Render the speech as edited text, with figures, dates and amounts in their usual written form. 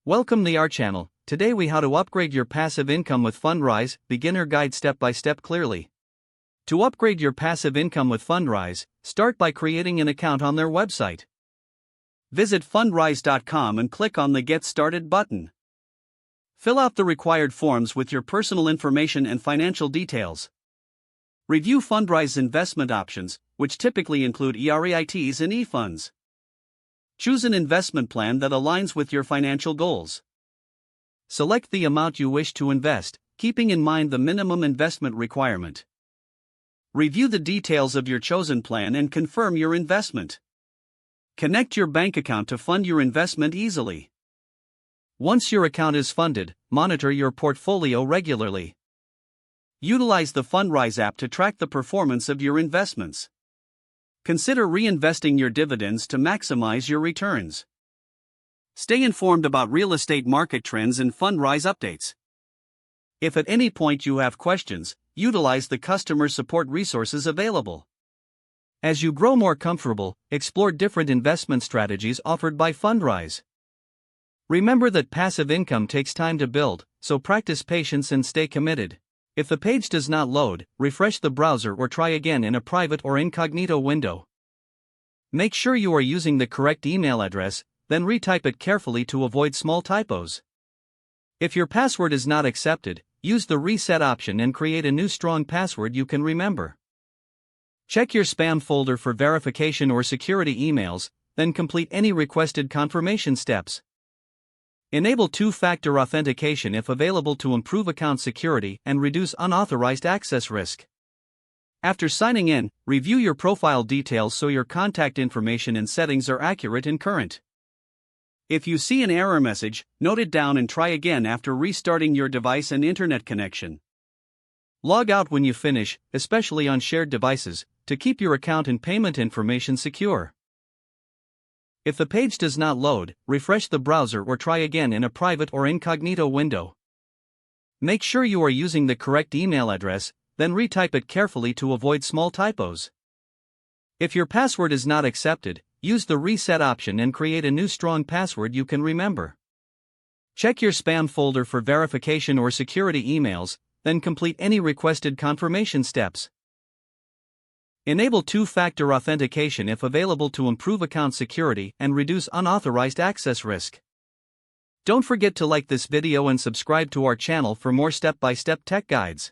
Welcome to our channel. Today we how to upgrade your passive income with Fundrise, beginner guide step by step clearly. To upgrade your passive income with Fundrise, start by creating an account on their website. Visit fundrise.com and click on the Get Started button. Fill out the required forms with your personal information and financial details. Review Fundrise investment options, which typically include EREITs and e-funds. Choose an investment plan that aligns with your financial goals. Select the amount you wish to invest, keeping in mind the minimum investment requirement. Review the details of your chosen plan and confirm your investment. Connect your bank account to fund your investment easily. Once your account is funded, monitor your portfolio regularly. Utilize the Fundrise app to track the performance of your investments. Consider reinvesting your dividends to maximize your returns. Stay informed about real estate market trends and Fundrise updates. If at any point you have questions, utilize the customer support resources available. As you grow more comfortable, explore different investment strategies offered by Fundrise. Remember that passive income takes time to build, so practice patience and stay committed. If the page does not load, refresh the browser or try again in a private or incognito window. Make sure you are using the correct email address, then retype it carefully to avoid small typos. If your password is not accepted, use the reset option and create a new strong password you can remember. Check your spam folder for verification or security emails, then complete any requested confirmation steps. Enable two-factor authentication if available to improve account security and reduce unauthorized access risk. After signing in, review your profile details so your contact information and settings are accurate and current. If you see an error message, note it down and try again after restarting your device and internet connection. Log out when you finish, especially on shared devices, to keep your account and payment information secure. If the page does not load, refresh the browser or try again in a private or incognito window. Make sure you are using the correct email address, then retype it carefully to avoid small typos. If your password is not accepted, use the reset option and create a new strong password you can remember. Check your spam folder for verification or security emails, then complete any requested confirmation steps. Enable two-factor authentication if available to improve account security and reduce unauthorized access risk. Don't forget to like this video and subscribe to our channel for more step-by-step tech guides.